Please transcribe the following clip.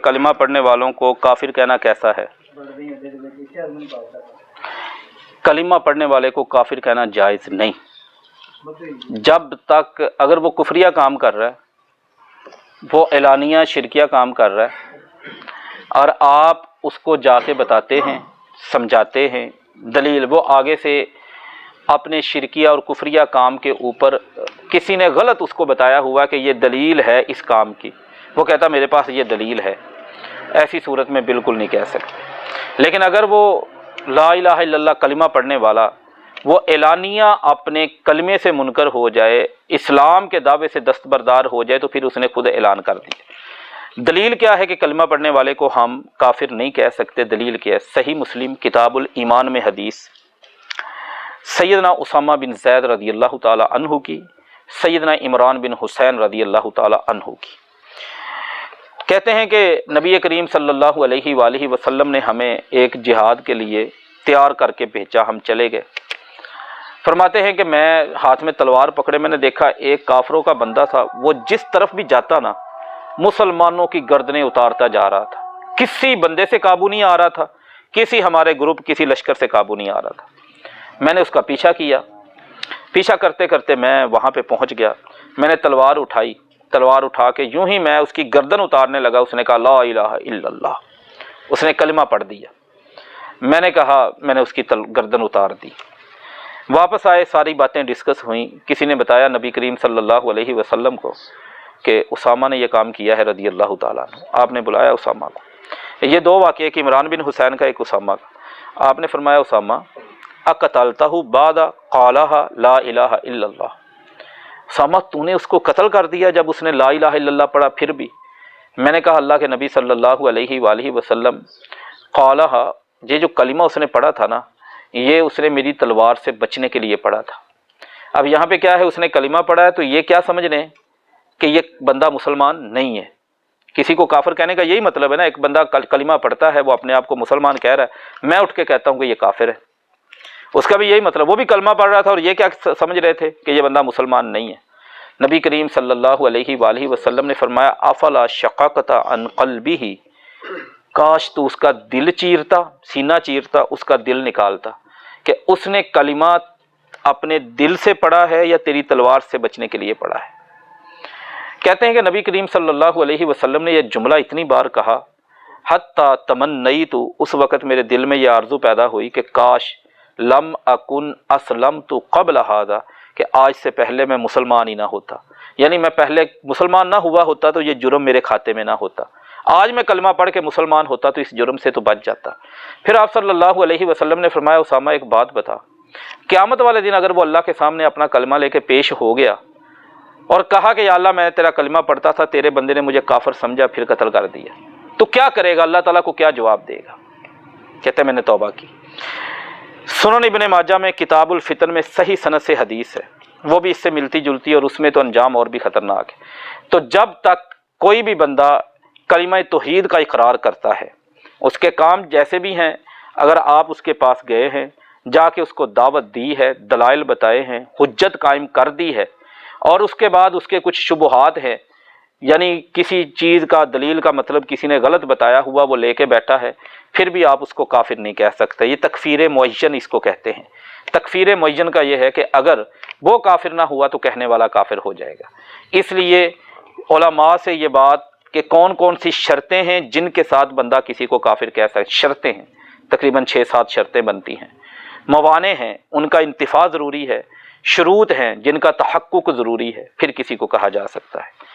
کلمہ پڑھنے والوں کو کافر کہنا کیسا ہے؟ کلمہ پڑھنے والے کو کافر کہنا جائز نہیں، جب تک اگر وہ کفریہ کام کر رہا ہے، وہ اعلانیہ شرکیہ کام کر رہا ہے، اور آپ اس کو جا کے بتاتے ہیں، سمجھاتے ہیں، دلیل وہ آگے سے اپنے شرکیہ اور کفریہ کام کے اوپر کسی نے غلط اس کو بتایا ہوا کہ یہ دلیل ہے اس کام کی، وہ کہتا میرے پاس یہ دلیل ہے، ایسی صورت میں بالکل نہیں کہہ سکتے۔ لیکن اگر وہ لا الہ الا اللہ کلمہ پڑھنے والا وہ اعلانیہ اپنے کلمے سے منکر ہو جائے، اسلام کے دعوے سے دستبردار ہو جائے، تو پھر اس نے خود اعلان کر دیا۔ دلیل کیا ہے کہ کلمہ پڑھنے والے کو ہم کافر نہیں کہہ سکتے؟ دلیل کیا ہے؟ صحیح مسلم کتاب الایمان میں حدیث سیدنا اسامہ بن زید رضی اللہ تعالی عنہ کی، سیدنا عمران بن حسین رضی اللہ تعالی عنہ کی، کہتے ہیں کہ نبی کریم صلی اللہ علیہ وآلہ وسلم نے ہمیں ایک جہاد کے لیے تیار کر کے بھیجا، ہم چلے گئے۔ فرماتے ہیں کہ میں ہاتھ میں تلوار پکڑے، میں نے دیکھا ایک کافروں کا بندہ تھا، وہ جس طرف بھی جاتا نا مسلمانوں کی گردنیں اتارتا جا رہا تھا، کسی بندے سے قابو نہیں آ رہا تھا، کسی ہمارے گروپ کسی لشکر سے قابو نہیں آ رہا تھا۔ میں نے اس کا پیچھا کیا، پیچھا کرتے کرتے میں وہاں پہ پہنچ گیا، میں نے تلوار اٹھائی، تلوار اٹھا کے یوں ہی میں اس کی گردن اتارنے لگا، اس نے کہا لا الہ الا اللہ، اس نے کلمہ پڑھ دیا۔ میں نے کہا، میں نے اس کی گردن اتار دی۔ واپس آئے، ساری باتیں ڈسکس ہوئیں، کسی نے بتایا نبی کریم صلی اللہ علیہ وسلم کو کہ اسامہ نے یہ کام کیا ہے رضی اللہ تعالیٰ عنہ۔ آپ نے بلایا اسامہ کو، یہ دو واقعے، ایک عمران بن حسین کا، ایک اسامہ کا۔ آپ نے فرمایا اسامہ اقتلتہ بعد قالہا لا الہ الا اللہ، اسامہ تو نے اس کو قتل کر دیا جب اس نے لا الہ الا اللہ پڑھا پھر بھی؟ میں نے کہا اللہ کے نبی صلی اللہ علیہ وآلہ وسلم قالہا، یہ جو کلمہ اس نے پڑھا تھا نا، یہ اس نے میری تلوار سے بچنے کے لیے پڑھا تھا۔ اب یہاں پہ کیا ہے، اس نے کلمہ پڑھا ہے تو یہ کیا سمجھ لیں کہ یہ بندہ مسلمان نہیں ہے۔ کسی کو کافر کہنے کا یہی مطلب ہے نا، ایک بندہ کلمہ پڑھتا ہے، وہ اپنے آپ کو مسلمان کہہ رہا ہے، میں اٹھ کے کہتا ہوں کہ یہ کافر ہے، اس کا بھی یہی مطلب، وہ بھی کلمہ پڑھ رہا تھا اور یہ کیا سمجھ رہے تھے کہ یہ بندہ مسلمان نہیں ہے۔ نبی کریم صلی اللہ علیہ وآلہ وسلم نے فرمایا افلا شققت عن قلبہ، کاش تو اس کا دل چیرتا، سینہ چیرتا، اس کا دل نکالتا کہ اس نے کلمہ اپنے دل سے پڑھا ہے یا تیری تلوار سے بچنے کے لیے پڑھا ہے۔ کہتے ہیں کہ نبی کریم صلی اللہ علیہ وسلم نے یہ جملہ اتنی بار کہا حتی تمنیت، اس وقت میرے دل میں یہ آرزو پیدا ہوئی کہ کاش لم اکن اسلمت قبل ھذا، کہ آج سے پہلے میں مسلمان ہی نہ ہوتا، یعنی میں پہلے مسلمان نہ ہوا ہوتا تو یہ جرم میرے کھاتے میں نہ ہوتا، آج میں کلمہ پڑھ کے مسلمان ہوتا تو اس جرم سے تو بچ جاتا۔ پھر آپ صلی اللہ علیہ وسلم نے فرمایا اسامہ ایک بات بتا، قیامت والے دن اگر وہ اللہ کے سامنے اپنا کلمہ لے کے پیش ہو گیا اور کہا کہ یا اللہ میں تیرا کلمہ پڑھتا تھا، تیرے بندے نے مجھے کافر سمجھا پھر قتل کر دیا، تو کیا کرے گا؟ اللہ تعالیٰ کو کیا جواب دے گا؟ کہتے میں نے توبہ کی۔ سنن ابن ماجہ میں کتاب الفتن میں صحیح سند سے حدیث ہے، وہ بھی اس سے ملتی جلتی اور اس میں تو انجام اور بھی خطرناک ہے۔ تو جب تک کوئی بھی بندہ کلمہ توحید کا اقرار کرتا ہے، اس کے کام جیسے بھی ہیں، اگر آپ اس کے پاس گئے ہیں، جا کے اس کو دعوت دی ہے، دلائل بتائے ہیں، حجت قائم کر دی ہے، اور اس کے بعد اس کے کچھ شبہات ہیں، یعنی کسی چیز کا دلیل کا مطلب کسی نے غلط بتایا ہوا وہ لے کے بیٹھا ہے، پھر بھی آپ اس کو کافر نہیں کہہ سکتے۔ یہ تکفیر معین اس کو کہتے ہیں۔ تکفیر معین کا یہ ہے کہ اگر وہ کافر نہ ہوا تو کہنے والا کافر ہو جائے گا۔ اس لیے علماء سے یہ بات کہ کون کون سی شرطیں ہیں جن کے ساتھ بندہ کسی کو کافر کہہ سکتا ہے، شرطیں ہیں تقریباً 6-7 شرطیں بنتی ہیں، موانع ہیں ان کا انتفاع ضروری ہے، شروط ہیں جن کا تحقق ضروری ہے، پھر کسی کو کہا جا سکتا ہے۔